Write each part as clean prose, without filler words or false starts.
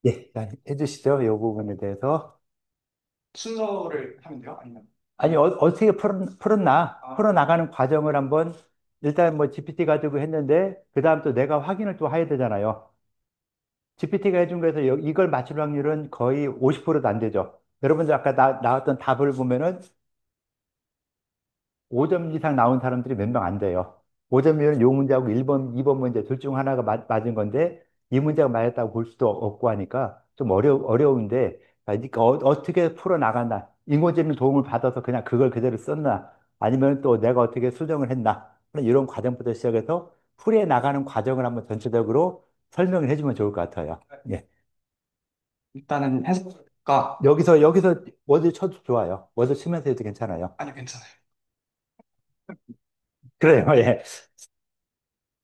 예, 자, 해주시죠. 이 부분에 대해서. 순서를 하면 돼요? 아니면 아니, 어떻게 풀었나? 아, 풀어나가는 과정을 한번, 일단 뭐 GPT 가지고 했는데, 그 다음 또 내가 확인을 또 해야 되잖아요. GPT가 해준 거에서 이걸 맞출 확률은 거의 50%도 안 되죠. 여러분들 아까 나왔던 답을 보면은 5점 이상 나온 사람들이 몇 명 안 돼요. 5점이면 요 문제하고 1번, 2번 문제 둘 중 하나가 맞은 건데 이 문제가 맞았다고 볼 수도 없고 하니까 좀 어려운데 그러니까 떻게 풀어나갔나. 인공지능 도움을 받아서 그냥 그걸 그대로 썼나 아니면 또 내가 어떻게 수정을 했나 이런 과정부터 시작해서 풀이해 나가는 과정을 한번 전체적으로 설명을 해주면 좋을 것 같아요. 예. 일단은 해석가 여기서 워드 쳐도 좋아요. 워드 치면서 해도 괜찮아요. 아니요 괜찮아요. 그래요. 예.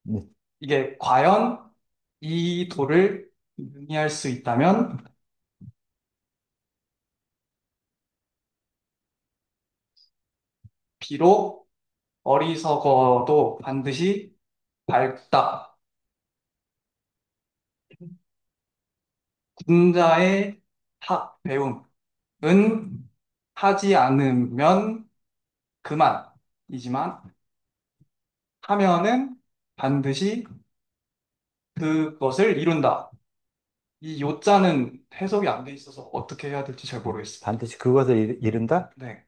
네. 이게 과연 이 도를 의미할 수 있다면 비록 어리석어도 반드시 밝다. 군자의 배움은 하지 않으면 그만이지만 하면은 반드시 그것을 이룬다. 이 요자는 해석이 안 돼 있어서 어떻게 해야 될지 잘 모르겠어요. 반드시 그것을 이룬다? 네.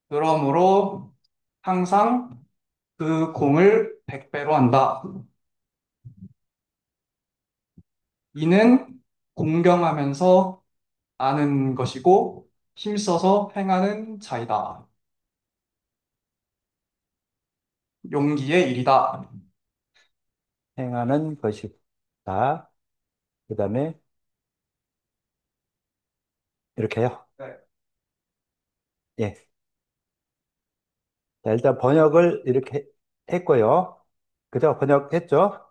그러므로 항상 그 공을 100배로 한다. 이는 공경하면서 아는 것이고 힘써서 행하는 자이다. 용기의 일이다. 행하는 것이다. 그 다음에 이렇게요. 네. 예. 자, 일단 번역을 이렇게 했고요. 그죠? 번역했죠?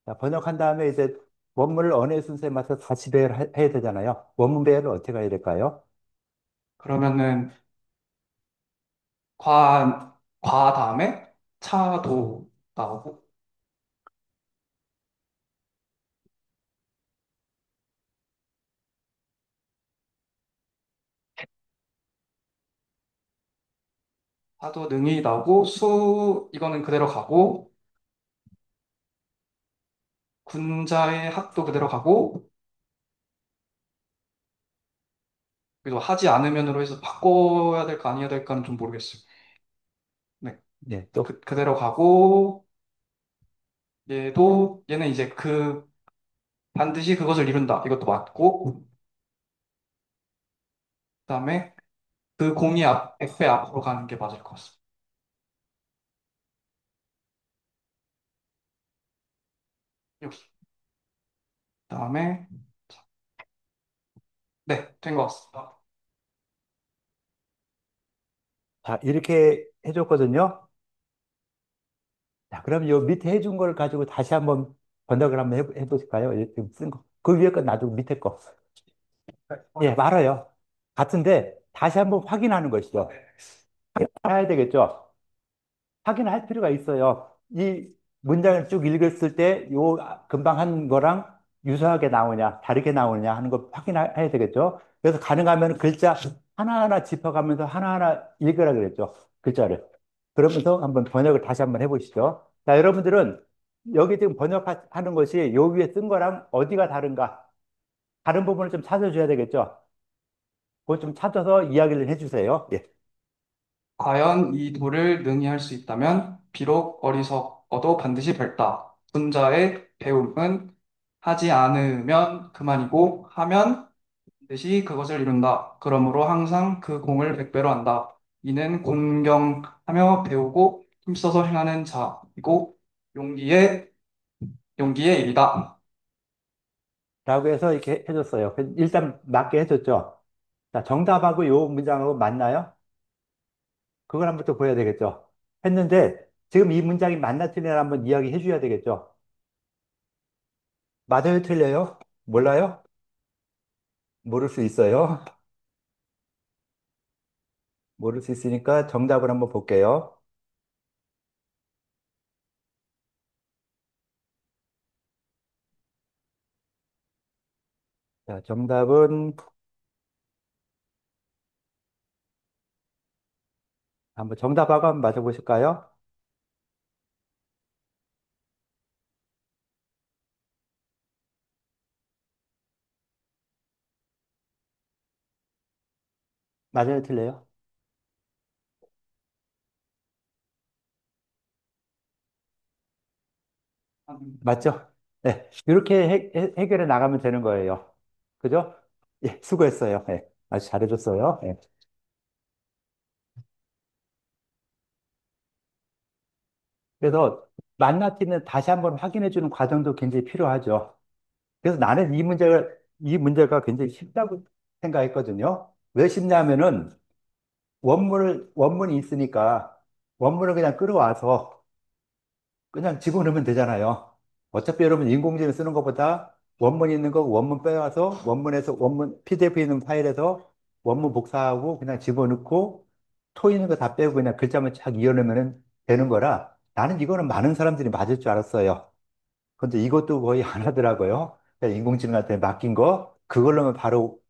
자, 번역한 다음에 이제 원문을 언어의 순서에 맞춰서 다시 해야 되잖아요. 원문 배열을 어떻게 해야 될까요? 그러면은 과 다음에 차도 나오고 차도 능이 나오고 수 이거는 그대로 가고 군자의 학도 그대로 가고 그래도 하지 않으면으로 해서 바꿔야 될까 아니어야 될까는 좀 모르겠어요. 네. 네, 또 그대로 가고 얘는 이제 반드시 그것을 이룬다. 이것도 맞고 그다음에 그 공이 100배 앞으로 가는 게 맞을 것 같습니다. 여기. 그다음에 네, 된 것 같습니다. 자, 이렇게 해줬거든요. 자, 그럼 요 밑에 해준 걸 가지고 다시 한번 번역을 한번 해보실까요? 지금 쓴 거. 그 위에 건 놔두고 밑에 거. 예, 말아요. 같은데 다시 한번 확인하는 것이죠. 해야 되겠죠. 확인할 필요가 있어요. 이 문장을 쭉 읽었을 때 요 금방 한 거랑 유사하게 나오냐, 다르게 나오냐 하는 거 확인해야 되겠죠. 그래서 가능하면 글자 하나하나 짚어가면서 하나하나 읽으라 그랬죠. 글자를. 그러면서 한번 번역을 다시 한번 해보시죠. 자, 여러분들은 여기 지금 번역하는 것이 요 위에 쓴 거랑 어디가 다른가? 다른 부분을 좀 찾아줘야 되겠죠. 그거 좀 찾아서 이야기를 해주세요. 예. 과연 이 도를 능히 할 수 있다면 비록 어리석어도 반드시 밝다. 분자의 배움은 하지 않으면 그만이고 하면 반드시 그것을 이룬다. 그러므로 항상 그 공을 100배로 한다. 이는 공경하며 배우고 힘써서 행하는 자이고 용기의 용기의 일이다. 라고 해서 이렇게 해줬어요. 일단 맞게 해줬죠. 자, 정답하고 요 문장하고 맞나요? 그걸 한번 또 보여야 되겠죠. 했는데 지금 이 문장이 맞나 틀리나 한번 이야기해 줘야 되겠죠. 맞아요, 틀려요? 몰라요? 모를 수 있어요. 모를 수 있으니까 정답을 한번 볼게요. 자, 정답은 한번 정답하고 한번 맞춰보실까요? 맞아요, 틀려요? 맞죠? 네, 이렇게 해결해 나가면 되는 거예요. 그죠? 예, 수고했어요. 예, 아주 잘해줬어요. 예. 그래서 만나티는 다시 한번 확인해 주는 과정도 굉장히 필요하죠. 그래서 나는 이 문제가 굉장히 쉽다고 생각했거든요. 왜 쉽냐면은 원문이 있으니까 원문을 그냥 끌어와서 그냥 집어넣으면 되잖아요. 어차피 여러분 인공지능 쓰는 것보다 원문 있는 거 원문 빼와서 원문에서 원문 PDF 있는 파일에서 원문 복사하고 그냥 집어넣고 토 있는 거 다 빼고 그냥 글자만 착 이어내면 되는 거라 나는 이거는 많은 사람들이 맞을 줄 알았어요. 근데 이것도 거의 안 하더라고요. 그냥 인공지능한테 맡긴 거 그걸로만 바로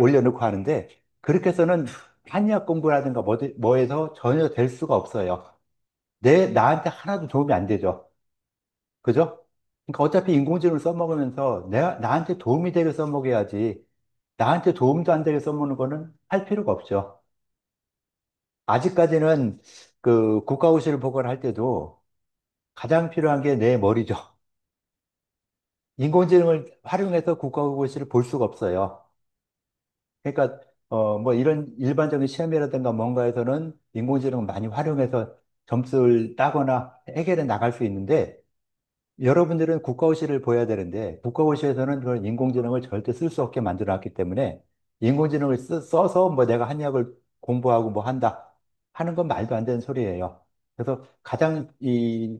올려놓고 하는데 그렇게 해서는 한의학 공부라든가 뭐에서 전혀 될 수가 없어요. 나한테 하나도 도움이 안 되죠. 그죠? 그러니까 어차피 인공지능을 써먹으면서 나한테 도움이 되게 써먹어야지. 나한테 도움도 안 되게 써먹는 거는 할 필요가 없죠. 아직까지는 그 국가고시를 보거나 할 때도 가장 필요한 게 내 머리죠. 인공지능을 활용해서 국가고시를 볼 수가 없어요. 그러니까 뭐 이런 일반적인 시험이라든가 뭔가에서는 인공지능을 많이 활용해서 점수를 따거나 해결해 나갈 수 있는데 여러분들은 국가고시를 보여야 되는데 국가고시에서는 그런 인공지능을 절대 쓸 수 없게 만들어 놨기 때문에 인공지능을 써서 뭐 내가 한의학을 공부하고 뭐 한다 하는 건 말도 안 되는 소리예요. 그래서 가장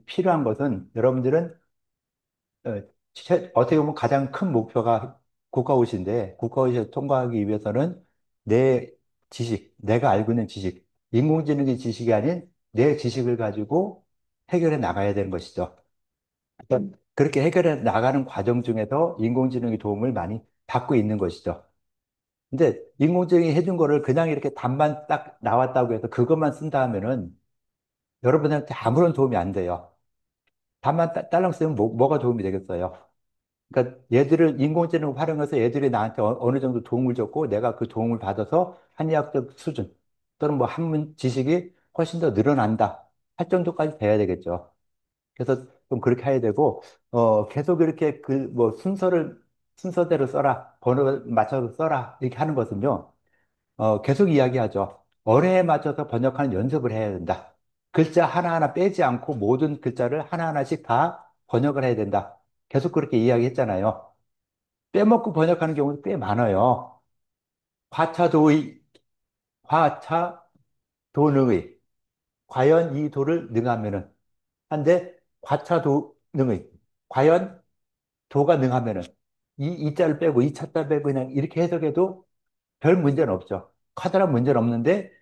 필요한 것은 여러분들은 어떻게 보면 가장 큰 목표가 국가고시인데 국가고시를 통과하기 위해서는 내 내가 알고 있는 지식, 인공지능의 지식이 아닌 내 지식을 가지고 해결해 나가야 되는 것이죠. 그렇게 해결해 나가는 과정 중에서 인공지능의 도움을 많이 받고 있는 것이죠. 근데 인공지능이 해준 거를 그냥 이렇게 답만 딱 나왔다고 해서 그것만 쓴다 하면은 여러분한테 아무런 도움이 안 돼요. 답만 딸랑 쓰면 뭐가 도움이 되겠어요? 그러니까 얘들을 인공지능을 활용해서 얘들이 나한테 어느 정도 도움을 줬고 내가 그 도움을 받아서 한의학적 수준 또는 뭐 한문 지식이 훨씬 더 늘어난다 할 정도까지 돼야 되겠죠. 그래서 좀 그렇게 해야 되고, 계속 이렇게 그 뭐 순서대로 써라, 번호 맞춰서 써라, 이렇게 하는 것은요, 계속 이야기하죠. 어뢰에 맞춰서 번역하는 연습을 해야 된다. 글자 하나하나 빼지 않고 모든 글자를 하나하나씩 다 번역을 해야 된다. 계속 그렇게 이야기했잖아요. 빼먹고 번역하는 경우도 꽤 많아요. 화차도의, 화차도능의. 과연 이 도를 능하면은. 한데, 과차도능의. 과연 도가 능하면은 이 자를 빼고 이 차자를 빼고 그냥 이렇게 해석해도 별 문제는 없죠. 커다란 문제는 없는데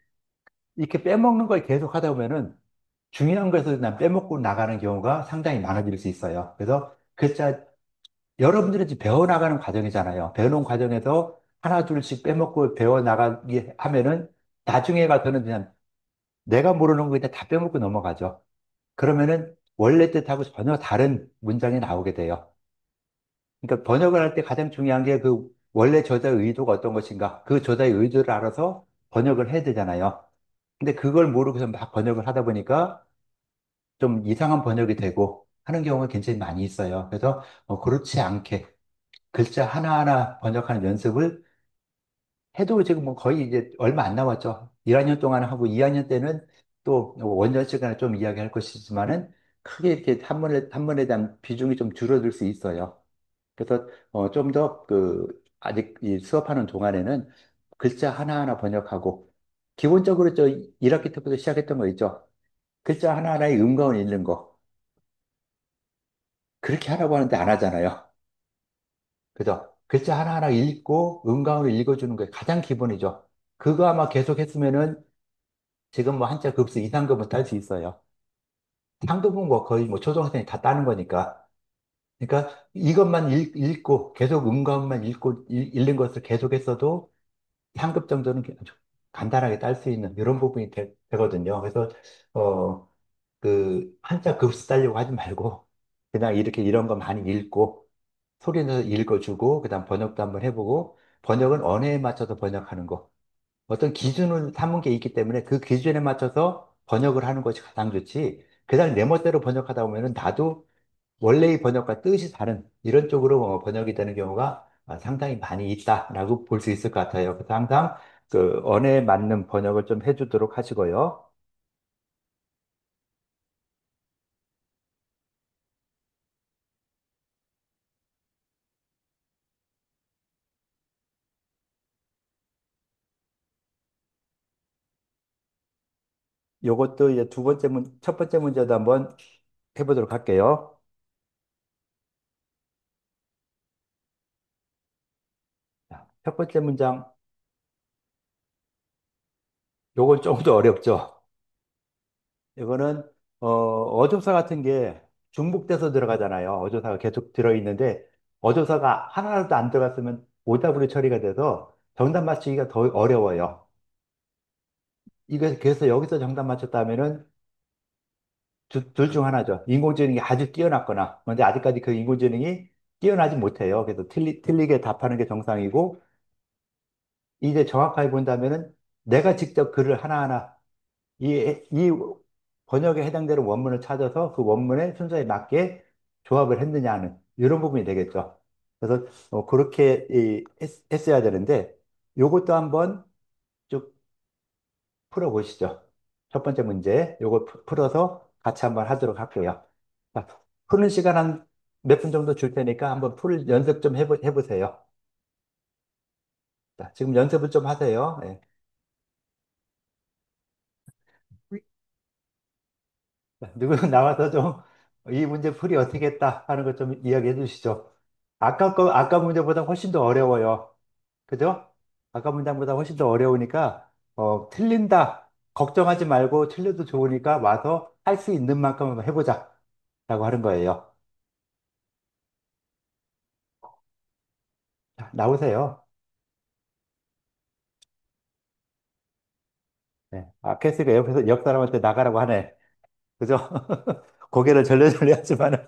이렇게 빼먹는 걸 계속 하다 보면은 중요한 것을 그냥 빼먹고 나가는 경우가 상당히 많아질 수 있어요. 그래서 글자 여러분들이 지금 배워나가는 과정이잖아요. 배우는 과정에서 하나 둘씩 빼먹고 배워나가게 하면은 나중에 가서는 그냥 내가 모르는 거 그냥 다 빼먹고 넘어가죠. 그러면은 원래 뜻하고 전혀 다른 문장이 나오게 돼요. 그러니까 번역을 할 때 가장 중요한 게 그 원래 저자의 의도가 어떤 것인가, 그 저자의 의도를 알아서 번역을 해야 되잖아요. 근데 그걸 모르고서 막 번역을 하다 보니까 좀 이상한 번역이 되고 하는 경우가 굉장히 많이 있어요. 그래서 그렇지 않게 글자 하나하나 번역하는 연습을 해도 지금 뭐 거의 이제 얼마 안 남았죠. 1학년 동안 하고 2학년 때는 또 원전 시간에 좀 이야기할 것이지만은 크게 이렇게 한문에 대한 비중이 좀 줄어들 수 있어요. 그래서 좀 더 아직 이 수업하는 동안에는 글자 하나하나 번역하고 기본적으로 저 1학기 때부터 시작했던 거 있죠. 글자 하나하나의 음가운 읽는 거 그렇게 하라고 하는데 안 하잖아요. 그죠? 글자 하나하나 읽고 음가운을 읽어주는 게 가장 기본이죠. 그거 아마 계속 했으면은 지금 뭐 한자 급수 이상급은 딸 수 있어요. 상급은 뭐 거의 뭐 초등학생이 다 따는 거니까. 그러니까 이것만 읽고 계속 음감만 읽는 것을 계속했어도 상급 정도는 아주 간단하게 딸 수 있는 이런 부분이 되거든요. 그래서 어, 그 한자 급수 따려고 하지 말고 그냥 이렇게 이런 거 많이 읽고 소리 내서 읽어주고 그다음 번역도 한번 해보고 번역은 언어에 맞춰서 번역하는 거. 어떤 기준을 삼은 게 있기 때문에 그 기준에 맞춰서 번역을 하는 것이 가장 좋지. 그냥 내 멋대로 번역하다 보면은 나도 원래의 번역과 뜻이 다른 이런 쪽으로 번역이 되는 경우가 상당히 많이 있다라고 볼 수 있을 것 같아요. 그래서 항상 그 언어에 맞는 번역을 좀 해주도록 하시고요. 요것도 이제 첫 번째 문제도 한번 해보도록 할게요. 자, 첫 번째 문장, 요건 조금 더 어렵죠. 이거는 어조사 같은 게 중복돼서 들어가잖아요. 어조사가 계속 들어있는데 어조사가 하나라도 안 들어갔으면 오답으로 처리가 돼서 정답 맞추기가 더 어려워요. 이거 그래서 여기서 정답 맞췄다면은 둘 중 하나죠. 인공지능이 아주 뛰어났거나, 근데 아직까지 그 인공지능이 뛰어나지 못해요. 그래서 틀리게 답하는 게 정상이고, 이제 정확하게 본다면은 내가 직접 글을 하나하나 이 번역에 해당되는 원문을 찾아서 그 원문의 순서에 맞게 조합을 했느냐는 이런 부분이 되겠죠. 그래서 그렇게 했어야 되는데, 요것도 한번 쭉 풀어보시죠. 첫 번째 문제, 요거 풀어서 같이 한번 하도록 할게요. 자, 푸는 시간 한 몇 분 정도 줄 테니까 한번 연습 좀 해보세요. 자, 지금 연습을 좀 하세요. 예. 자, 누구 나와서 좀 이 문제 풀이 어떻게 했다 하는 것 좀 이야기해 주시죠. 아까 문제보다 훨씬 더 어려워요. 그죠? 아까 문장보다 훨씬 더 어려우니까, 틀린다. 걱정하지 말고 틀려도 좋으니까 와서 할 수 있는 만큼 한번 해보자. 라고 하는 거예요. 자, 나오세요. 네. 캐스가 옆에서 옆 사람한테 나가라고 하네. 그죠? 고개를 절레절레 하지만은,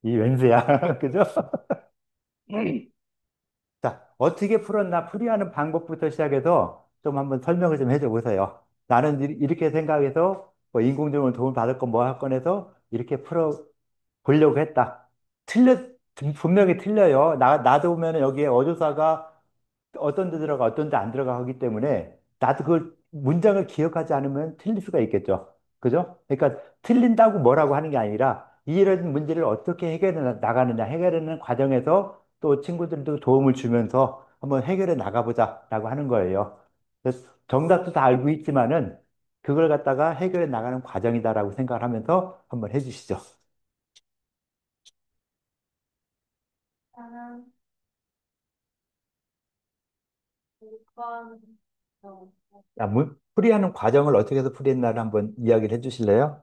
이 왼수야. 그죠? 자, 어떻게 풀었나 풀이하는 방법부터 시작해서 좀 한번 설명을 좀 해줘 보세요. 나는 이렇게 생각해서 뭐 인공지능을 도움을 받을 건 뭐 할 건 해서 이렇게 풀어 보려고 했다. 분명히 틀려요. 나도 보면 여기에 어조사가 어떤 데 들어가 어떤 데 안 들어가 하기 때문에 나도 그 문장을 기억하지 않으면 틀릴 수가 있겠죠. 그죠? 그러니까 틀린다고 뭐라고 하는 게 아니라 이런 문제를 어떻게 해결해 나가느냐 해결하는 과정에서 또 친구들도 도움을 주면서 한번 해결해 나가보자라고 하는 거예요. 그래서 정답도 다 알고 있지만은 그걸 갖다가 해결해 나가는 과정이다라고 생각을 하면서 한번 해주시죠. 저는 6번, 야, 풀이하는 과정을 어떻게 해서 풀이했나를 한번 이야기를 해주실래요?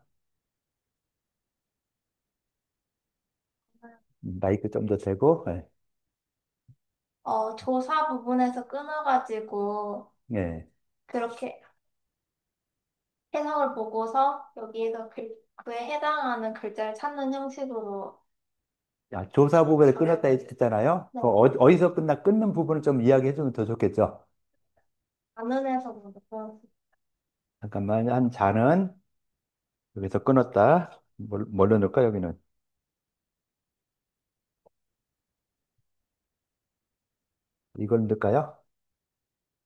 마이크 좀 더 대고. 네. 조사 부분에서 끊어가지고 네. 그렇게 해석을 보고서 여기에서 그에 해당하는 글자를 찾는 형식으로. 야, 조사 부분에 끊었다 했잖아요. 네. 어디서 끊는 부분을 좀 이야기해 주면 더 좋겠죠. 안은에서 보고. 잠깐만, 한 자는 여기서 끊었다. 뭘로 넣을까, 여기는? 이걸 넣을까요?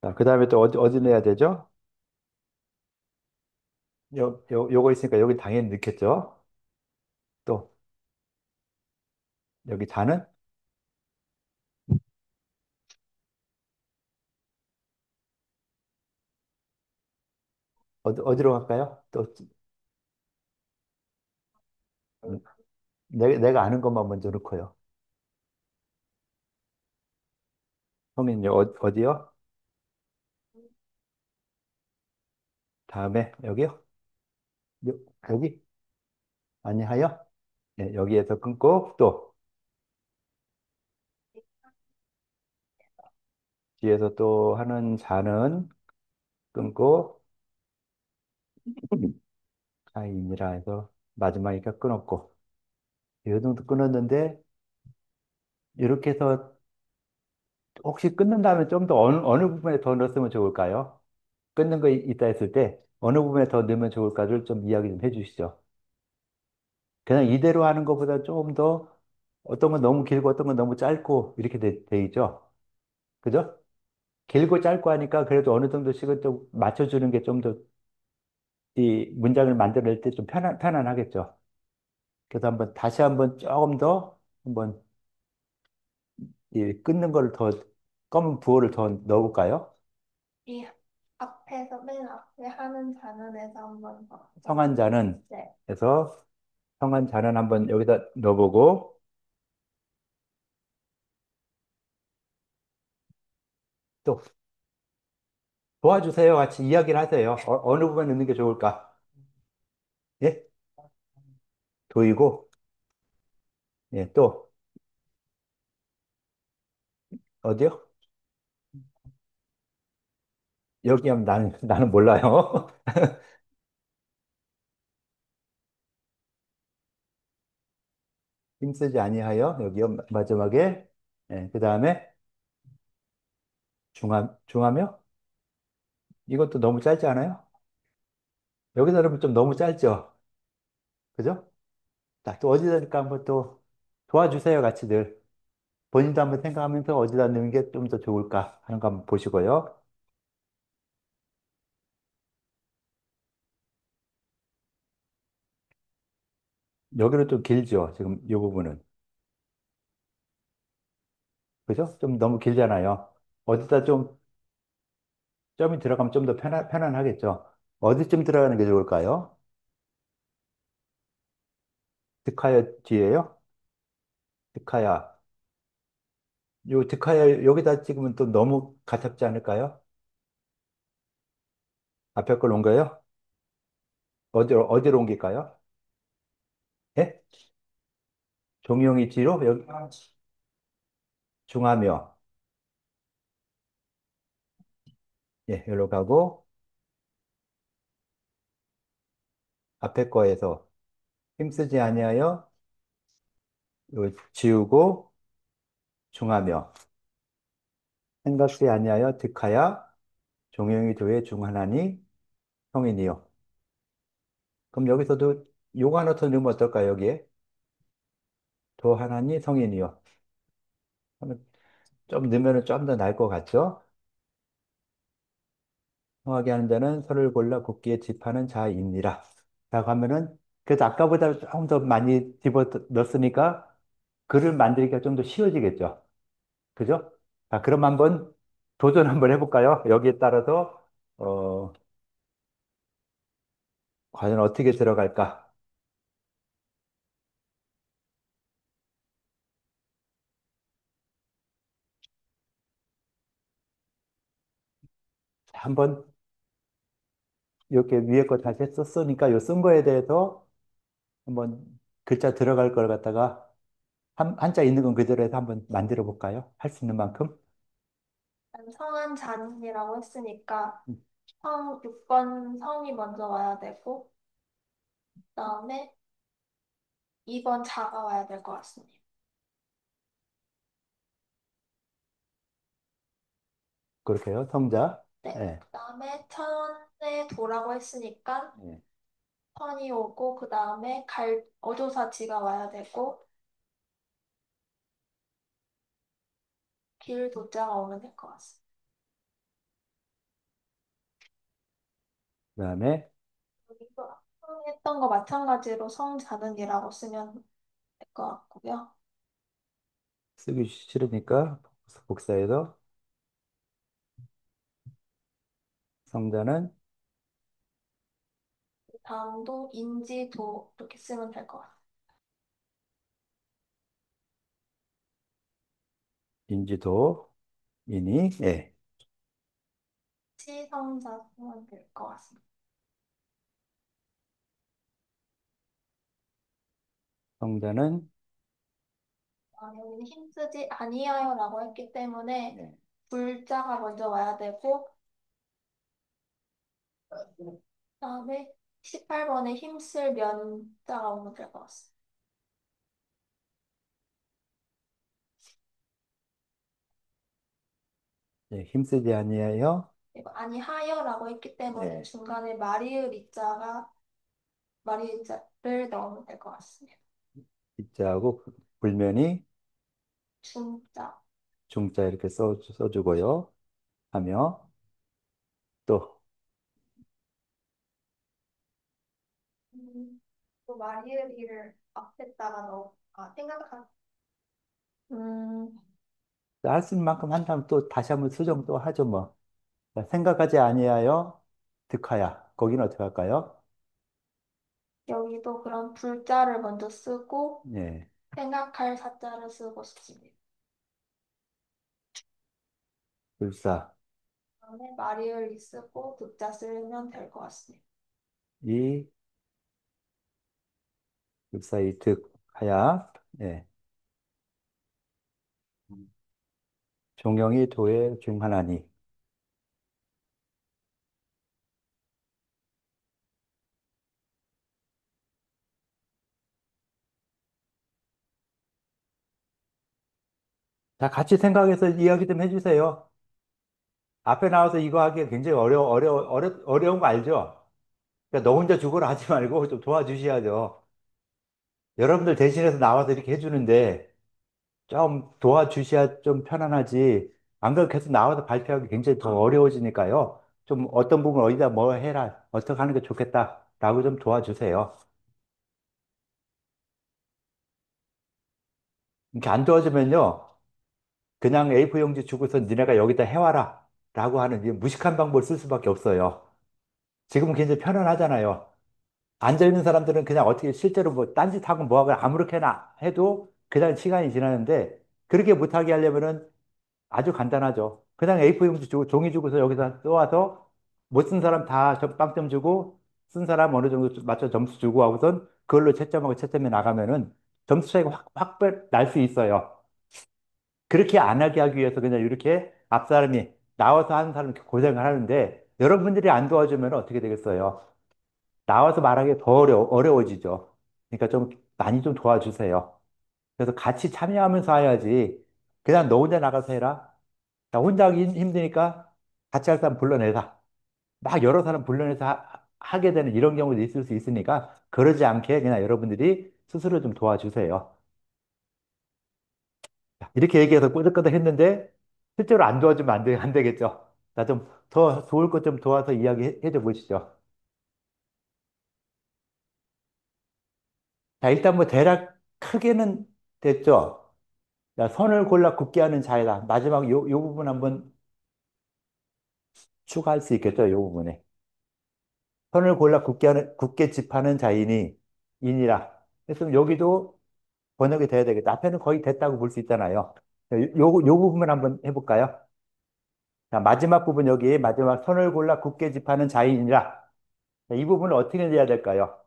자, 그 다음에 또 어디 넣어야 되죠? 요거 있으니까 여기 당연히 넣겠죠. 또, 여기 자는 어디로 갈까요? 또, 음, 내가 아는 것만 먼저 넣고요. 성인요, 어디요? 다음에 여기요? 요, 여기? 아니하여? 네, 여기에서 끊고 또 뒤에서 또 하는 자는 끊고 자인이라 해서 마지막이니까 끊었고 이 정도 끊었는데 이렇게 해서 혹시 끊는 다음에 좀 더 어느 부분에 더 넣었으면 좋을까요? 끊는 거 있다 했을 때 어느 부분에 더 넣으면 좋을까를 좀 이야기 좀 해주시죠. 그냥 이대로 하는 것보다 조금 더 어떤 건 너무 길고 어떤 건 너무 짧고 이렇게 돼 있죠. 그죠? 길고 짧고 하니까 그래도 어느 정도씩은 좀 맞춰주는 게 좀 더 이 문장을 만들어낼 때 좀 편안하겠죠. 그래서 한번 다시 한번 조금 더 한번 이 끊는 거를 더 검은 부호를 더 넣어볼까요? 이 앞에서 맨 앞에 하는 단원에서 한번 더. 성한 자는 네. 해서 성한 자는 한번 여기다 넣어보고 또 도와주세요. 같이 이야기를 하세요. 어느 부분에 넣는 게 좋을까? 예? 도이고, 예, 또, 어디요? 여기 하면 나는 몰라요. 힘쓰지 아니하여, 여기요, 마지막에, 예, 그 다음에, 중하며? 이것도 너무 짧지 않아요? 여기서 그러면 좀 너무 짧죠? 그죠? 자, 또 어디다 넣을까 한번 또 도와주세요, 같이들. 본인도 한번 생각하면서 어디다 넣는 게 좀 더 좋을까 하는 거 한번 보시고요. 여기는 좀 길죠, 지금 이 부분은. 그죠? 좀 너무 길잖아요. 어디다 좀 점이 들어가면 좀 더 편안하겠죠. 어디쯤 들어가는 게 좋을까요? 득하여 뒤에요? 득하야. 요 득하야 여기다 찍으면 또 너무 가깝지 않을까요? 앞에 걸 옮겨요? 어디로 옮길까요? 예? 종용이 뒤로 여기 중하며 예, 여기로 가고 앞에 거에서 힘쓰지 아니하여 요 지우고 중하며 생각지 아니하여 득하야 종용이 도에 중하나니 성인이요. 그럼 여기서도 요거 하나 더 넣으면 어떨까요? 여기에 도 하나니 성인이요. 하면 좀 넣으면 좀 더 나을 것 같죠? 성하게 하는 자는 설을 골라 곱게 집하는 자이니라. 라고 하면은, 그래도 아까보다 조금 더 많이 집어 넣었으니까 글을 만들기가 좀 더 쉬워지겠죠. 그죠? 자, 그럼 한번 도전 한번 해볼까요? 여기에 따라서, 어, 과연 어떻게 들어갈까? 자, 한번 이렇게 위에 거 다시 썼으니까 요 쓴 거에 대해서 한번 글자 들어갈 걸 갖다가 한자 있는 건 그대로 해서 한번 만들어 볼까요? 할 수 있는 만큼? 성한 잔이라고 했으니까 음, 성 6번 성이 먼저 와야 되고 그다음에 2번 자가 와야 될 것 같습니다. 그렇게요. 성자. 네. 예. 그다음에 천에 도라고 했으니까 예. 천이 오고 그다음에 갈 어조사지가 와야 되고 길 도자가 오면 될 것 같습니다. 그다음에 여기도 아까 했던 거 마찬가지로 성자는이라고 쓰면 될 것 같고요. 쓰기 싫으니까 복사해서 성자는 다음도 인지도 이렇게 쓰면 될 것 같아요. 인지도 이니 예. 시성자 쓰면 될 것 같습니다. 정자는 여기는 힘쓰지 아니하여라고 했기 때문에 네. 불자가 먼저 와야 되고, 그다음에 18번에 힘쓸 면자가 오면 될 것 같습니다. 네, 힘쓰지 아니하여 그리고 아니하여라고 했기 때문에 네. 중간에 마리을자를 넣으면 될 것 같습니다. 이자하고 불면이 중자. 중자 이렇게 써주고요. 하며 또 또 마리을이를 앞에다가 생각한. 음, 할 수 있는 만큼 한 다음 또 다시 한번 수정 또 하죠 뭐. 자, 생각하지 아니하여 득하야. 거기는 어떻게 할까요? 여기도 그럼 불자를 먼저 쓰고 네. 생각할 사자를 쓰고 싶습니다. 불사 그다음에 마리을이 쓰고 득자 쓰면 될 것 같습니다. 이 불사 이득하야. 네. 종영이 도의 중 하나니. 자, 같이 생각해서 이야기 좀 해주세요. 앞에 나와서 이거 하기 굉장히 어려운 거 알죠? 그러니까 너 혼자 죽어라 하지 말고 좀 도와주셔야죠. 여러분들 대신해서 나와서 이렇게 해주는데 좀 도와주셔야 좀 편안하지. 안 그러면 계속 나와서 발표하기 굉장히 더 어려워지니까요. 좀 어떤 부분 어디다 뭐 해라, 어떻게 하는 게 좋겠다라고 좀 도와주세요. 이렇게 안 도와주면요. 그냥 A4 용지 주고서 니네가 여기다 해와라 라고 하는 이 무식한 방법을 쓸 수밖에 없어요. 지금은 굉장히 편안하잖아요. 앉아있는 사람들은 그냥 어떻게 실제로 뭐 딴짓하고 뭐하고 아무렇게나 해도 그냥 시간이 지나는데 그렇게 못하게 하려면은 아주 간단하죠. 그냥 A4 용지 주고 종이 주고서 여기다 써와서 못 쓴 사람 다 빵점 주고 쓴 사람 어느 정도 맞춰 점수 주고 하고선 그걸로 채점하고 채점해 나가면은 점수 차이가 확 날 수 있어요. 그렇게 안 하게 하기 위해서 그냥 이렇게 앞 사람이 나와서 하는 사람이 이렇게 고생을 하는데 여러분들이 안 도와주면 어떻게 되겠어요? 나와서 말하기 더 어려워지죠. 그러니까 좀 많이 좀 도와주세요. 그래서 같이 참여하면서 해야지. 그냥 너 혼자 나가서 해라. 자, 혼자 하기 힘드니까 같이 할 사람 불러내자. 막 여러 사람 불러내서 하게 되는 이런 경우도 있을 수 있으니까 그러지 않게 그냥 여러분들이 스스로 좀 도와주세요. 자, 이렇게 얘기해서 꼬득꼬득 했는데 실제로 안 도와주면 안 되겠죠. 자, 좀 더 좋을 것 좀 도와서 이야기해 줘 보시죠. 자, 일단 뭐 대략 크게는 됐죠. 자, 선을 골라 굽게 하는 자이다. 마지막 요 부분 한번 추가할 수 있겠죠. 요 부분에. 선을 골라 굽게 집하는 자이니, 인이라. 그래서 여기도 번역이 돼야 되겠다. 앞에는 거의 됐다고 볼 수 있잖아요. 자, 요 부분 한번 해볼까요? 자, 마지막 부분 여기 마지막 선을 골라 굽게 집하는 자이니라. 자, 이 부분을 어떻게 해야 될까요?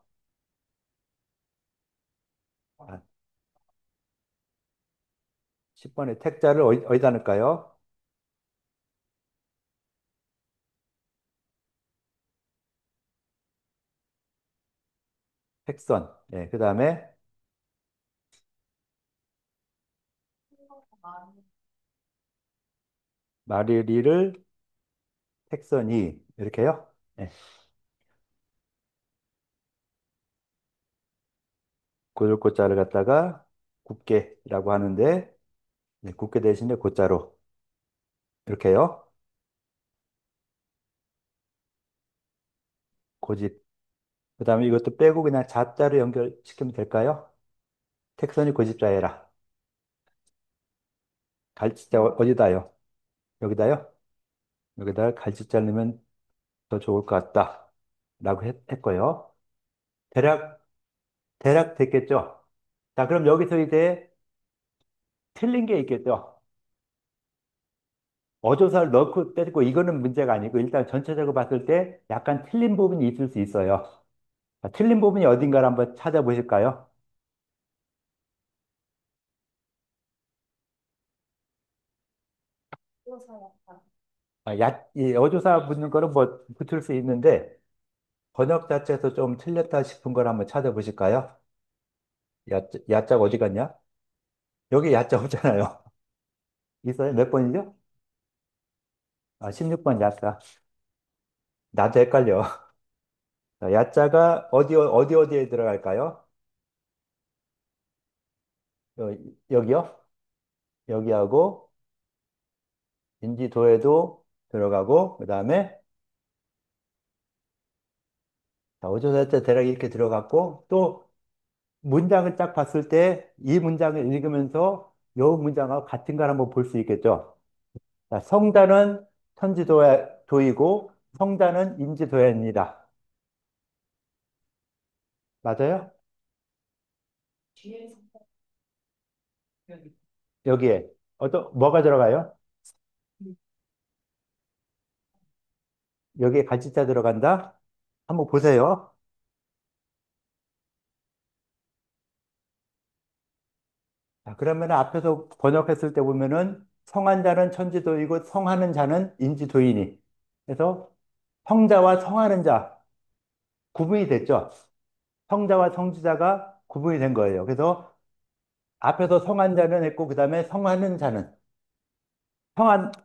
아, 10번의 택자를 어디다 넣을까요? 택선. 네, 그 다음에 마르리를 택선이 이렇게요. 네, 고절고자를 갖다가 굽게라고 하는데 네, 굽게 대신에 고자로 이렇게요. 고집. 그 다음에 이것도 빼고 그냥 자자로 연결시키면 될까요? 택선이 고집자해라. 갈치자 어디다요? 여기다요? 여기다 갈치자 넣으면 더 좋을 것 같다. 라고 했고요. 대략, 대략 됐겠죠? 자, 그럼 여기서 이제 틀린 게 있겠죠? 어조사를 넣고 빼고 이거는 문제가 아니고 일단 전체적으로 봤을 때 약간 틀린 부분이 있을 수 있어요. 자, 틀린 부분이 어딘가를 한번 찾아보실까요? 이 어조사 붙는 거는 뭐 붙을 수 있는데 번역 자체에서 좀 틀렸다 싶은 걸 한번 찾아보실까요? 야자가 어디 갔냐? 여기 야자 없잖아요. 있어요? 몇 번이죠? 16번 야자. 나도 헷갈려. 자, 야자가 어디에 들어갈까요? 여, 여기요? 여기하고 인지도에도 들어가고 그 다음에 어조사자 대략 이렇게 들어갔고 또 문장을 딱 봤을 때 이 문장을 읽으면서 이 문장하고 같은 걸 한번 볼 수 있겠죠. 자, 성단은 천지도이고 성단은 인지도입니다. 맞아요? 여기에 뭐가 들어가요? 여기에 갈짓자 들어간다? 한번 보세요. 자, 그러면 앞에서 번역했을 때 보면은 성한 자는 천지도이고 성하는 자는 인지도이니. 그래서 성자와 성하는 자 구분이 됐죠. 성자와 성지자가 구분이 된 거예요. 그래서 앞에서 성한 자는 했고 그다음에 성하는 자는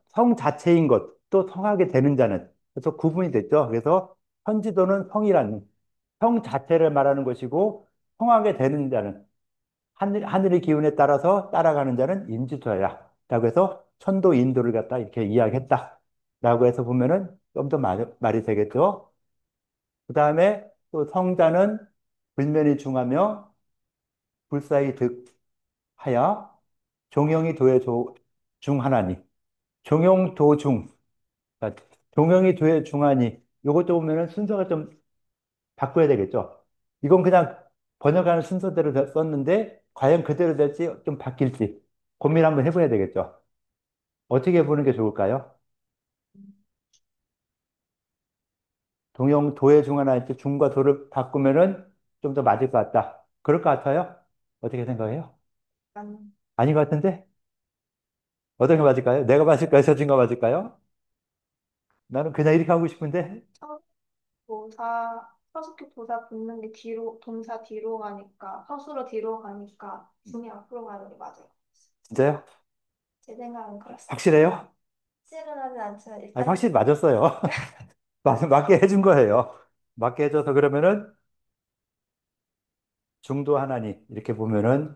성 자체인 것, 또 성하게 되는 자는 그래서 구분이 됐죠. 그래서 천지도는 성이라는 성 자체를 말하는 것이고 성하게 되는 자는 하늘의 기운에 따라서 따라가는 자는 인지도야. 라고 해서 천도 인도를 갖다 이렇게 이야기했다. 라고 해서 보면은 좀 더 말이 되겠죠. 그 다음에 또 성자는 불면이 중하며 불사의 득하여 종영이 도의 중하나니. 종용 도중. 그러니까 종영이 도의 중하니. 요것도 보면은 순서가 좀 바꿔야 되겠죠. 이건 그냥 번역하는 순서대로 썼는데 과연 그대로 될지 좀 바뀔지 고민 한번 해봐야 되겠죠. 어떻게 보는 게 좋을까요? 동영 도의 중 하나 이렇게 중과 도를 바꾸면은 좀 더 맞을 것 같다. 그럴 것 같아요? 어떻게 생각해요? 약간 아닌 것 같은데? 어떤 게 맞을까요? 내가 맞을까요? 서진가 맞을까요? 나는 그냥 이렇게 하고 싶은데 서술격 도사 붙는 게 뒤로, 동사 뒤로 가니까, 서술어 뒤로 가니까, 중이 앞으로 가는 게 맞아요. 진짜요? 제 생각은 그렇습니다. 확실해요? 실은 하진 않지만, 아니, 일단, 확실히 맞았어요. 맞게 해준 거예요. 맞게 해줘서 그러면은 중도 하나니 이렇게 보면은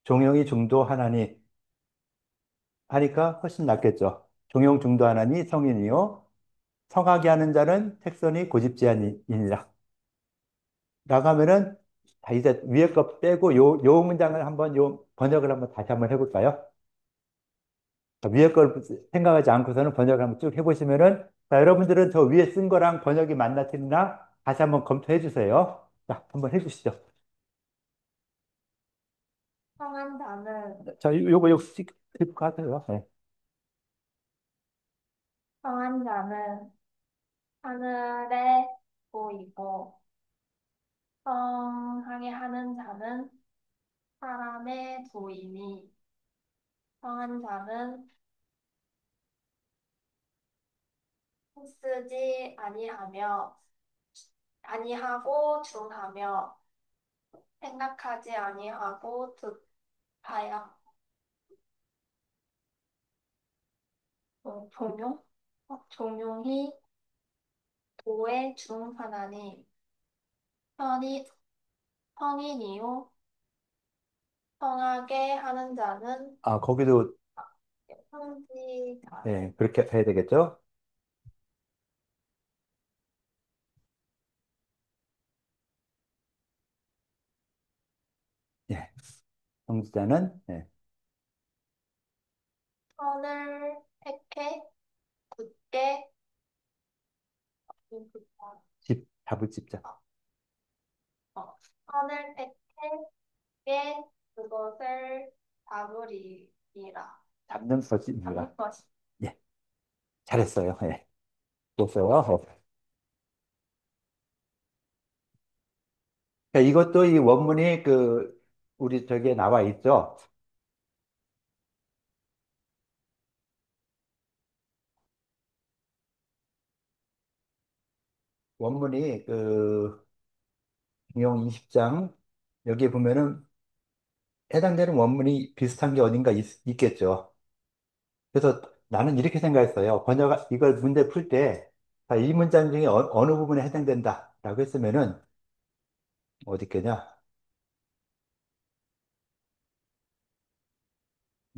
종용이 중도 하나니 하니까 훨씬 낫겠죠. 종용 중도 하나니 성인이요. 성하게 하는 자는 택선이 고집제한이니라. 나가면은 다 이제 위에 거 빼고 요 문장을 한번 요 번역을 한번 다시 한번 해볼까요? 자, 위에 걸 생각하지 않고서는 번역을 한번 쭉 해보시면은 자, 여러분들은 저 위에 쓴 거랑 번역이 맞나 틀리나 다시 한번 검토해 주세요. 자, 한번 해주시죠. 성한 자는, 자, 요거 찍힐 것 같아요. 네. 성한 자는 하늘에 보이고, 성하게 하는 자는 사람의 도이니, 성한 자는 쓰지 아니하고 중하며, 생각하지 아니하고 득하여, 종용? 종용이 도에 중하나니, 편이, 성인이요, 성하게 하는 자는 아, 거기도 성지자. 네, 그렇게 해야 되겠죠? 예. 성지자는 예, 선을 택해 굳게 잡을 집자. 선을 택해 그것을 잡으리라. 잡는 것입니다. 잡을 것이. 예, 잘했어요. 예, 좋았어요. 이것도 이 원문이 우리 저기에 나와 있죠. 원문이 그 용 20장 여기에 보면은 해당되는 원문이 비슷한 게 어딘가 있겠죠. 그래서 나는 이렇게 생각했어요. 이걸 문제 풀 때, 이 문장 중에 느 부분에 해당된다. 라고 했으면은, 어디 있겠냐?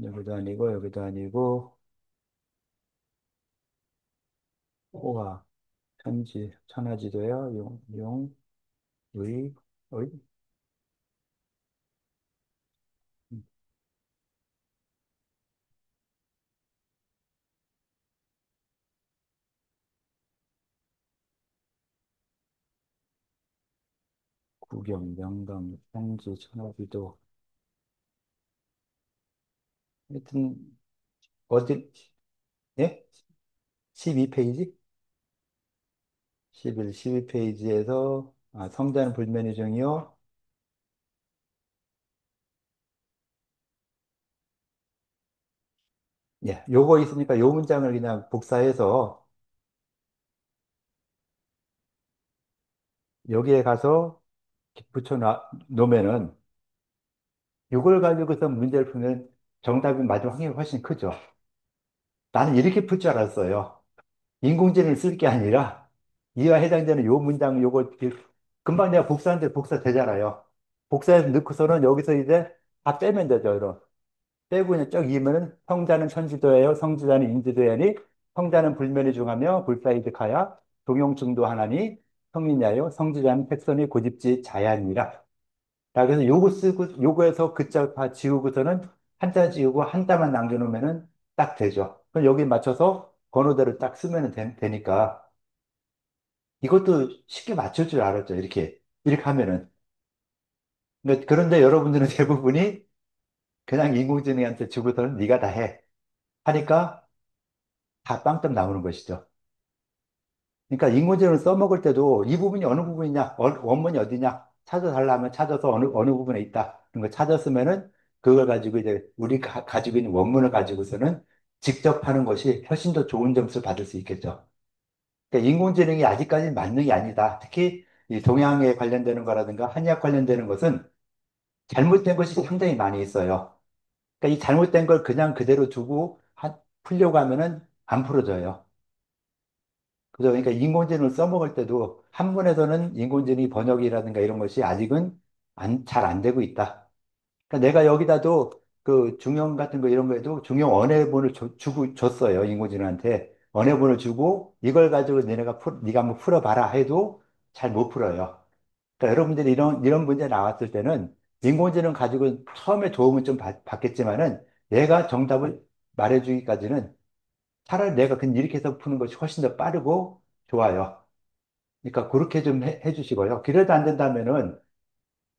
여기도 아니고, 여기도 아니고, 호화, 천지, 천하지도요, 의, 의, 구경, 명강, 천지, 천하지도. 하여튼, 어디, 예? 12페이지? 12페이지에서, 성자는 불면의 중이요. 예, 요거 있으니까 요 문장을 그냥 복사해서 여기에 가서 놓으면은 이걸 가지고서 문제를 풀면 정답이 맞을 확률이 훨씬 크죠. 나는 이렇게 풀 줄 알았어요. 인공지능을 쓸 게 아니라 이와 해당되는 요 문장 요거 금방 내가 복사하는데 복사되잖아요. 복사해서 넣고서는 여기서 이제 다 빼면 되죠. 이런. 빼고 그냥 쭉 이으면은 성자는 천지도예요. 성지자는 인지도야니 성자는 불면이 중하며 불사이득하야 동용충도 하나니 성리냐요. 성지자는 백선이 고집지 자야니라. 자, 그래서 요거 쓰고, 요거에서 글자 다 지우고서는 한자 지우고 한자만 남겨놓으면은 딱 되죠. 그럼 여기 맞춰서 번호대로 딱 쓰면 되니까 이것도 쉽게 맞출 줄 알았죠. 이렇게 하면은. 그런데 여러분들은 대부분이 그냥 인공지능한테 주고서는 네가 다 해. 하니까 다 빵점 나오는 것이죠. 그러니까 인공지능을 써먹을 때도 이 부분이 어느 부분이냐, 원문이 어디냐 찾아달라면 찾아서 어느 부분에 있다. 그런 걸 찾았으면은 그걸 가지고 이제 우리가 가지고 있는 원문을 가지고서는 직접 하는 것이 훨씬 더 좋은 점수를 받을 수 있겠죠. 그러니까 인공지능이 아직까지는 만능이 아니다. 특히 이 동양에 관련되는 거라든가 한의학 관련되는 것은 잘못된 것이 상당히 많이 있어요. 그러니까 이 잘못된 걸 그냥 그대로 두고 풀려고 하면은 안 풀어져요. 그죠? 그러니까 인공지능을 써먹을 때도 한문에서는 인공지능이 번역이라든가 이런 것이 아직은 잘 안 되고 있다. 그러니까 내가 여기다도 그 중형 같은 거 이런 거에도 중형 언어본을 줬어요. 인공지능한테. 언어본을 주고 이걸 가지고 네가 한번 풀어봐라 해도 잘 못 풀어요. 그러니까 여러분들이 이런 문제 나왔을 때는 인공지능 가지고 처음에 도움을 좀 받겠지만은 얘가 정답을 말해주기까지는 차라리 내가 그냥 이렇게 해서 푸는 것이 훨씬 더 빠르고 좋아요. 그러니까 그렇게 좀 해주시고요. 그래도 안 된다면은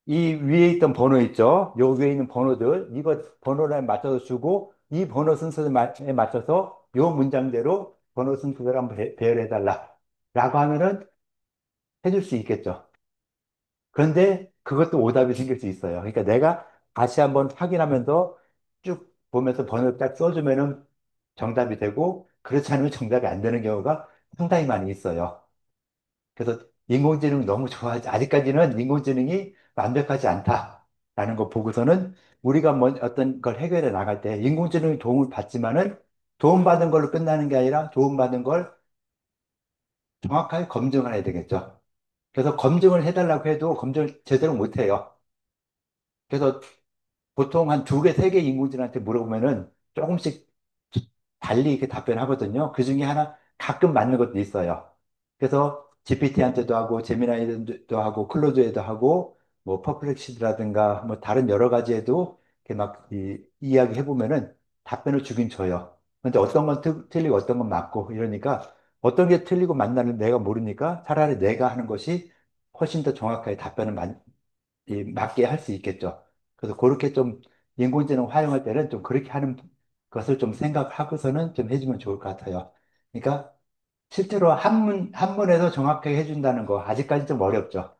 이 위에 있던 번호 있죠? 요 위에 있는 번호들, 이거 번호를 맞춰서 주고 이 번호 순서에 맞춰서 요 문장대로 번호 순서대로 한번 배열해달라. 라고 하면은 해줄 수 있겠죠. 그런데 그것도 오답이 생길 수 있어요. 그러니까 내가 다시 한번 확인하면서 쭉 보면서 번호를 딱 써주면은 정답이 되고 그렇지 않으면 정답이 안 되는 경우가 상당히 많이 있어요. 그래서 인공지능 너무 좋아하지. 아직까지는 인공지능이 완벽하지 않다라는 거 보고서는 우리가 뭐 어떤 걸 해결해 나갈 때 인공지능이 도움을 받지만은 도움받은 걸로 끝나는 게 아니라 도움받은 걸 정확하게 검증을 해야 되겠죠. 그래서 검증을 해달라고 해도 검증을 제대로 못 해요. 그래서 보통 한 두 개, 세 개 인공지능한테 물어보면은 조금씩 달리 이렇게 답변하거든요. 그 중에 하나 가끔 맞는 것도 있어요. 그래서 GPT한테도 하고, 제미나이도 하고, 클로드에도 하고, 뭐, 퍼플렉시드라든가, 뭐, 다른 여러 가지에도 이렇게 막 이야기 해보면은 답변을 주긴 줘요. 근데 어떤 건 틀리고 어떤 건 맞고 이러니까 어떤 게 틀리고 맞나를 내가 모르니까 차라리 내가 하는 것이 훨씬 더 정확하게 답변을 맞게 할 수 있겠죠. 그래서 그렇게 좀 인공지능 활용할 때는 좀 그렇게 하는 것을 좀 생각하고서는 좀 해주면 좋을 것 같아요. 그러니까 실제로 한문에서 정확하게 해준다는 거 아직까지 좀 어렵죠.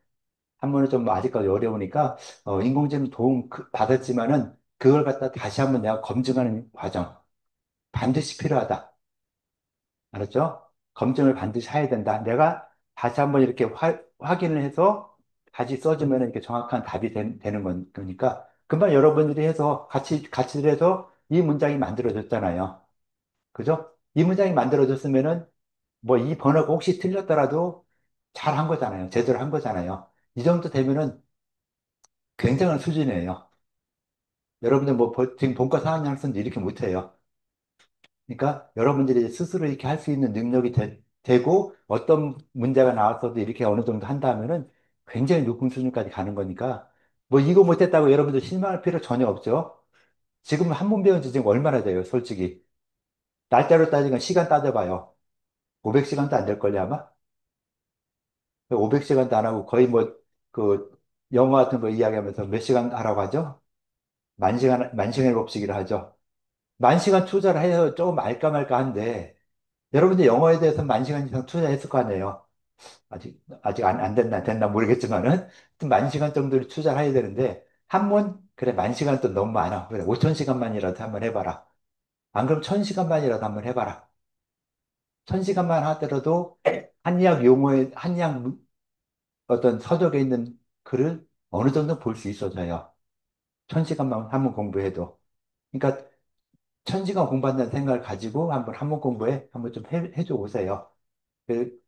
한문은 좀 아직까지 어려우니까 인공지능 도움 받았지만은 그걸 갖다 다시 한번 내가 검증하는 과정 반드시 필요하다. 알았죠? 검증을 반드시 해야 된다. 내가 다시 한번 이렇게 확인을 해서 다시 써주면 이렇게 정확한 답이 되는 거니까 금방 여러분들이 해서 같이 해서 이 문장이 만들어졌잖아요. 그죠? 이 문장이 만들어졌으면은 뭐 이 번호가 혹시 틀렸더라도 잘 한 거잖아요. 제대로 한 거잖아요. 이 정도 되면은 굉장한 수준이에요. 여러분들 뭐 지금 본과 4학년 학생도 이렇게 못해요. 그러니까 여러분들이 스스로 이렇게 할 수 있는 능력이 되고 어떤 문제가 나왔어도 이렇게 어느 정도 한다면은 굉장히 높은 수준까지 가는 거니까 뭐 이거 못했다고 여러분들 실망할 필요 전혀 없죠. 지금 한 번 배운 지 지금 얼마나 돼요, 솔직히. 날짜로 따지면 시간 따져봐요. 500시간도 안 될걸요, 아마? 500시간도 안 하고 거의 뭐 그 영어 같은 거 이야기하면서 몇 시간 하라고 하죠? 만 시간의 법칙이라 하죠. 만 시간 투자를 해서 조금 알까 말까 한데 여러분들 영어에 대해서 만 시간 이상 투자했을 거 아니에요. 아직 안 됐나 모르겠지만은, 만 시간 정도를 투자를 해야 되는데, 그래, 만 시간 또 너무 많아. 그래, 5천 시간만이라도 한번 해봐라. 안 그럼 1,000시간만이라도 한번 해봐라. 1,000시간만 하더라도, 어떤 서적에 있는 글을 어느 정도 볼 수 있어져요. 1,000시간만 한번 공부해도. 그러니까, 1,000시간 공부한다는 생각을 가지고 한번 공부해, 한번 좀 해줘 보세요.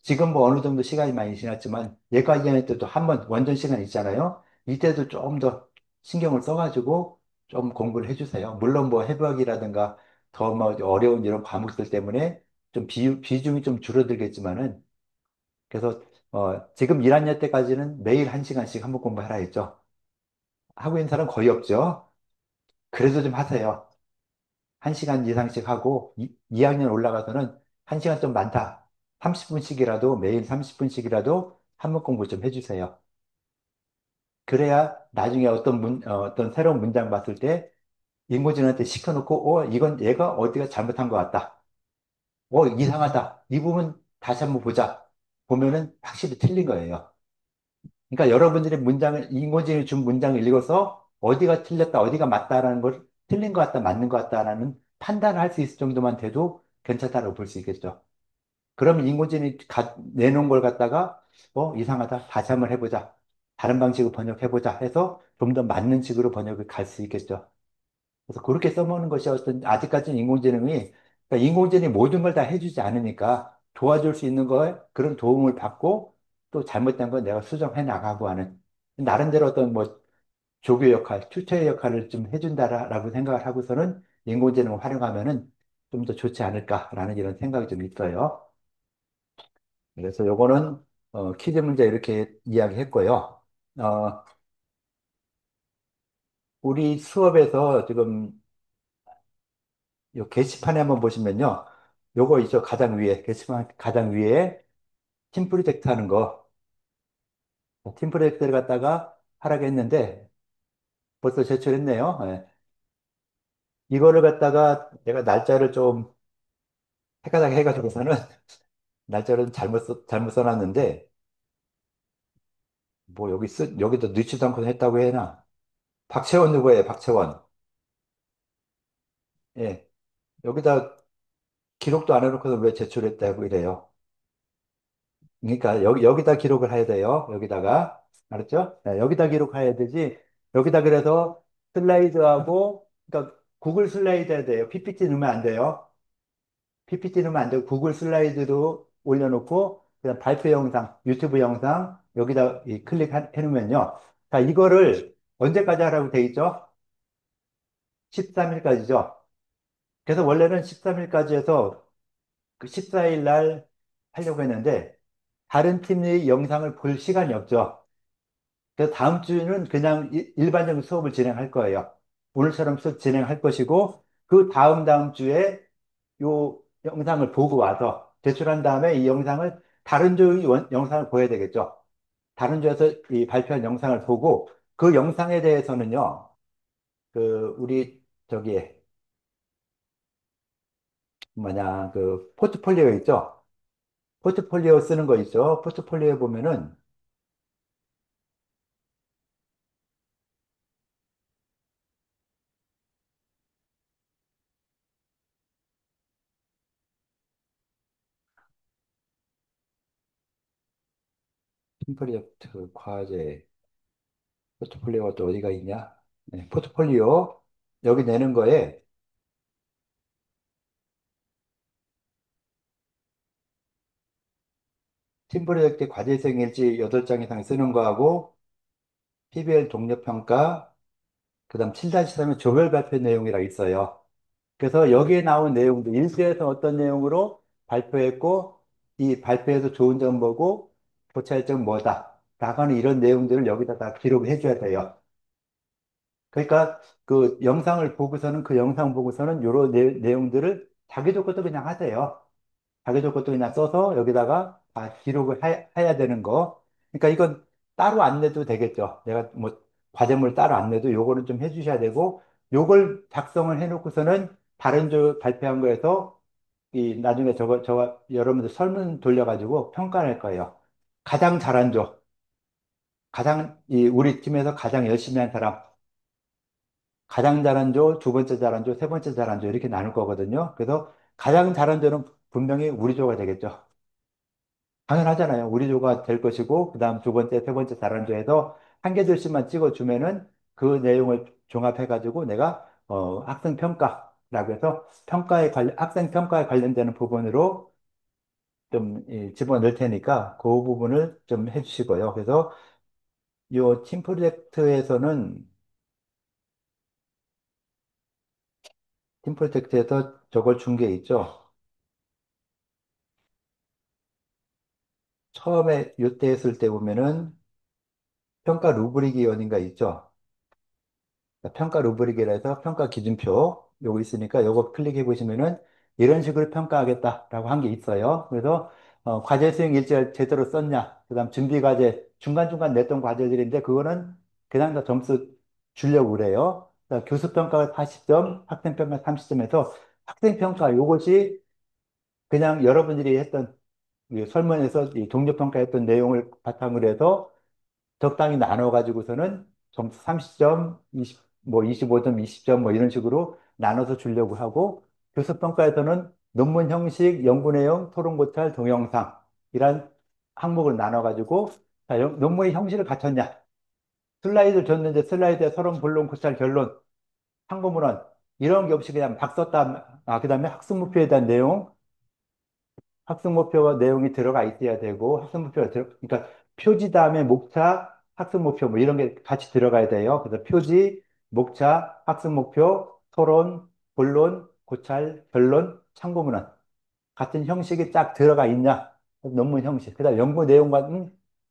지금 뭐 어느 정도 시간이 많이 지났지만 예과 2학년 때도 한 번 원전 시간 있잖아요. 이때도 좀 더 신경을 써가지고 좀 공부를 해주세요. 물론 뭐 해부학이라든가 더 뭐 어려운 이런 과목들 때문에 좀 비중이 좀 줄어들겠지만은 그래서 지금 1학년 때까지는 매일 1시간씩 한번 공부하라 했죠. 하고 있는 사람 거의 없죠. 그래도 좀 하세요. 1시간 이상씩 하고 2학년 올라가서는 1시간 좀 많다. 30분씩이라도 매일 30분씩이라도 한문 공부 좀 해주세요. 그래야 나중에 어떤 새로운 문장 봤을 때 인공지능한테 시켜놓고 이건 얘가 어디가 잘못한 것 같다. 이상하다. 이 부분 다시 한번 보자. 보면은 확실히 틀린 거예요. 그러니까 여러분들이 인공지능이 준 문장을 읽어서 어디가 틀렸다, 어디가 맞다라는 걸 틀린 것 같다, 맞는 것 같다라는 판단을 할 수 있을 정도만 돼도 괜찮다고 볼 수 있겠죠. 그러면 인공지능이 내놓은 걸 갖다가, 이상하다. 다시 한번 해보자. 다른 방식으로 번역해보자 해서 좀 더 맞는 식으로 번역을 갈 수 있겠죠. 그래서 그렇게 써먹는 것이 아직까지는 그러니까 인공지능이 모든 걸 다 해주지 않으니까 도와줄 수 있는 그런 도움을 받고 또 잘못된 건 내가 수정해 나가고 하는 나름대로 어떤 뭐 조교 역할, 튜터의 역할을 좀 해준다라고 생각을 하고서는 인공지능을 활용하면은 좀 더 좋지 않을까라는 이런 생각이 좀 있어요. 그래서 요거는 퀴즈 문제 이렇게 이야기했고요. 어, 우리 수업에서 지금 요 게시판에 한번 보시면요. 요거 있죠. 가장 위에, 게시판 가장 위에 팀 프로젝트 하는 거. 팀 프로젝트를 갖다가 하라고 했는데 벌써 제출했네요. 예. 이거를 갖다가 내가 날짜를 좀 헷갈하게 해가지고서는 날짜를 잘못 써놨는데 뭐 여기도 넣지도 않고 했다고 해나. 박채원 누구예요? 박채원. 예. 여기다 기록도 안 해놓고서 왜 제출했다고 이래요. 그러니까 여기다 기록을 해야 돼요. 여기다가. 알았죠? 네, 여기다 기록해야 되지. 여기다 그래서 슬라이드하고, 그러니까 구글 슬라이드 해야 돼요. PPT 넣으면 안 돼요. PPT 넣으면 안 되고 구글 슬라이드로 올려놓고, 그다음 발표 영상, 유튜브 영상, 여기다 클릭해 놓으면요. 자, 이거를 언제까지 하라고 돼 있죠? 13일까지죠. 그래서 원래는 13일까지 해서 그 14일 날 하려고 했는데, 다른 팀의 영상을 볼 시간이 없죠. 그래서 다음 주는 그냥 일반적인 수업을 진행할 거예요. 오늘처럼 수업 진행할 것이고, 그 다음 주에 요 영상을 보고 와서 제출한 다음에 이 영상을 다른 주의 영상을 보여야 되겠죠. 다른 주에서 이 발표한 영상을 보고, 그 영상에 대해서는요, 우리, 저기, 포트폴리오 있죠? 포트폴리오 쓰는 거 있죠? 포트폴리오에 보면은, 프로젝트, 과제, 포트폴리오가 또 어디가 있냐? 네, 포트폴리오. 여기 내는 거에 팀 프로젝트 과제성 일지 8장 이상 쓰는 거하고 PBL 동료평가, 그다음 7-3은 조별 발표 내용이라 있어요. 그래서 여기에 나온 내용도 일수에서 어떤 내용으로 발표했고, 이 발표에서 좋은 점 뭐고, 고찰 점 뭐다. 나가는 이런 내용들을 여기다 다 기록해 줘야 돼요. 그러니까 그 영상을 보고서는 그 영상 보고서는 이런 내용들을 자기도 것도 그냥 하세요. 자기도 것도 그냥 써서 여기다가 다 기록을 해야 되는 거. 그러니까 이건 따로 안 내도 되겠죠. 내가 뭐 과제물 따로 안 내도 요거는 좀 해주셔야 되고, 요걸 작성을 해놓고서는 다른 조 발표한 거에서 이 나중에 저거 여러분들 설문 돌려가지고 평가할 거예요. 가장 잘한 조, 우리 팀에서 가장 열심히 한 사람, 가장 잘한 조, 두 번째 잘한 조, 세 번째 잘한 조 이렇게 나눌 거거든요. 그래서 가장 잘한 조는 분명히 우리 조가 되겠죠. 당연하잖아요. 우리 조가 될 것이고, 그 다음 두 번째, 세 번째 잘한 조에서 한 개 둘씩만 찍어주면은 그 내용을 종합해가지고 내가, 학생 평가라고 해서 학생 평가에 관련되는 부분으로 좀 집어넣을 테니까 그 부분을 좀 해주시고요. 그래서 이 팀 프로젝트에서는, 팀 프로젝트에서 저걸 준 게 있죠. 처음에 이때 했을 때 보면은 평가 루브릭이 어딘가 있죠. 평가 루브릭이라 해서 평가 기준표 요거 있으니까 요거 클릭해 보시면은 이런 식으로 평가하겠다라고 한 게 있어요. 그래서 과제 수행 일지를 제대로 썼냐, 그다음 준비 과제 중간중간 냈던 과제들인데 그거는 그냥 다 점수 주려고 그래요. 그다음 교수 평가가 40점, 학생 평가 30점에서 학생 평가 요것이 그냥 여러분들이 했던 이 설문에서 이 동료 평가했던 내용을 바탕으로 해서 적당히 나눠가지고서는 점수 30점, 20, 뭐 25점, 20점 뭐 이런 식으로 나눠서 주려고 하고, 교수평가에서는 논문 형식, 연구 내용, 토론 고찰, 동영상 이런 항목을 나눠가지고 자, 논문의 형식을 갖췄냐? 슬라이드 줬는데 슬라이드에 서론, 본론, 고찰, 결론, 참고문헌 이런 게 없이 그냥 막 썼다. 그다음에 학습 목표에 대한 내용, 학습 목표와 내용이 들어가 있어야 되고, 그러니까 표지 다음에 목차, 학습 목표 뭐 이런 게 같이 들어가야 돼요. 그래서 표지, 목차, 학습 목표, 토론, 본론, 고찰, 결론, 참고문헌. 같은 형식이 딱 들어가 있냐? 논문 형식. 그다음 연구 내용과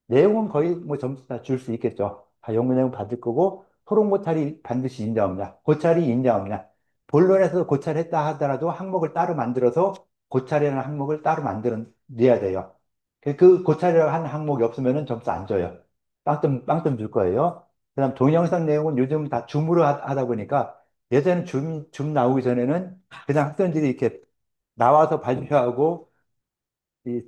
내용은 거의 뭐 점수 다 줄 수 있겠죠. 다 연구 내용 받을 거고 토론 고찰이 반드시 있냐 없냐, 고찰이 있냐 없냐. 본론에서 고찰했다 하더라도 항목을 따로 만들어서 고찰이라는 항목을 따로 만들어 내야 돼요. 그 고찰이라는 한 항목이 없으면 점수 안 줘요. 빵점 줄 거예요. 그다음 동영상 내용은 요즘 다 줌으로 하다 보니까 예전에 줌 나오기 전에는 그냥 학생들이 이렇게 나와서 발표하고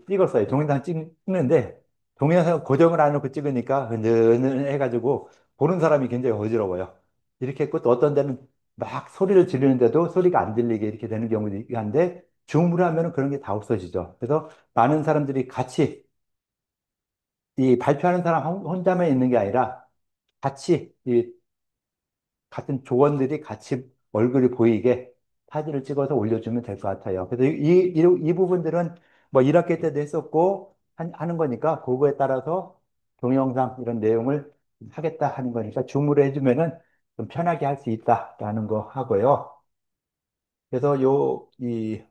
찍었어요. 동영상 찍는데 동영상 고정을 안 해놓고 찍으니까 해가지고 보는 사람이 굉장히 어지러워요. 이렇게 했고 또 어떤 데는 막 소리를 지르는데도 소리가 안 들리게 이렇게 되는 경우도 있긴 한데 줌으로 하면 그런 게 다 없어지죠. 그래서 많은 사람들이 같이 이 발표하는 사람 혼자만 있는 게 아니라 같이 이 같은 조원들이 같이 얼굴이 보이게 사진을 찍어서 올려주면 될 것 같아요. 그래서 이 부분들은 뭐 1학기 때도 했었고 하는 거니까 그거에 따라서 동영상 이런 내용을 하겠다 하는 거니까 줌으로 해주면은 좀 편하게 할 수 있다라는 거 하고요. 그래서 이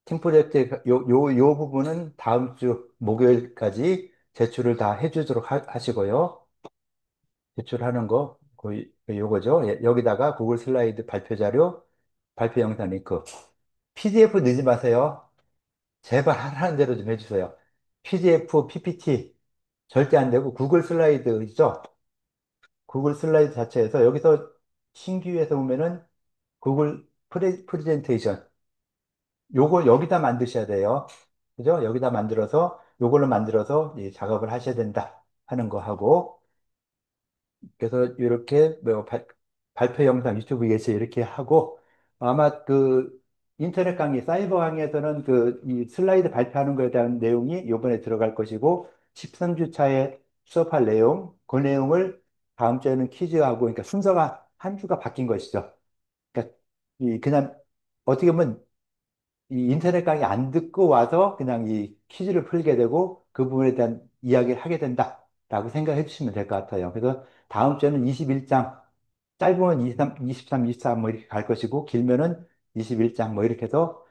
팀 프로젝트 요 부분은 다음 주 목요일까지 제출을 다 해주도록 하시고요. 제출하는 거, 요거죠. 여기다가 구글 슬라이드 발표 자료, 발표 영상 링크. PDF 넣지 마세요. 제발 하라는 대로 좀 해주세요. PDF, PPT 절대 안 되고 구글 슬라이드 있죠? 구글 슬라이드 자체에서 여기서 신규에서 보면은 구글 프레젠테이션 요거 여기다 만드셔야 돼요. 그죠? 여기다 만들어서 요걸로 만들어서 이 작업을 하셔야 된다 하는 거 하고, 그래서 이렇게 뭐 발표 영상 유튜브에서 이렇게 하고 아마 그 인터넷 강의, 사이버 강의에서는 그 이 슬라이드 발표하는 거에 대한 내용이 이번에 들어갈 것이고 13주차에 수업할 내용, 그 내용을 다음 주에는 퀴즈하고, 그러니까 순서가 한 주가 바뀐 것이죠. 그러니까 그냥 어떻게 보면 이 인터넷 강의 안 듣고 와서 그냥 이 퀴즈를 풀게 되고 그 부분에 대한 이야기를 하게 된다라고 생각해 주시면 될 것 같아요. 그래서 다음 주에는 21장, 짧으면 23, 24 뭐 이렇게 갈 것이고 길면은 21장 뭐 이렇게 해서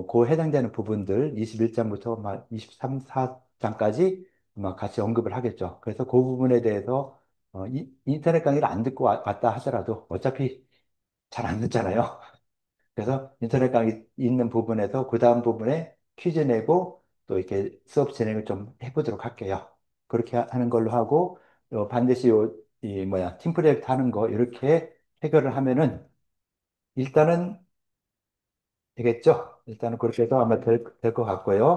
그 해당되는 부분들 21장부터 막 23, 4장까지 막 같이 언급을 하겠죠. 그래서 그 부분에 대해서 인터넷 강의를 안 듣고 왔다 하더라도 어차피 잘 안 듣잖아요. 그래서 인터넷 강의 있는 부분에서 그 다음 부분에 퀴즈 내고 또 이렇게 수업 진행을 좀 해보도록 할게요. 그렇게 하는 걸로 하고 반드시 이 뭐야 팀 프로젝트 하는 거 이렇게 해결을 하면은 일단은 되겠죠. 일단은 그렇게 해서 아마 될 것 같고요.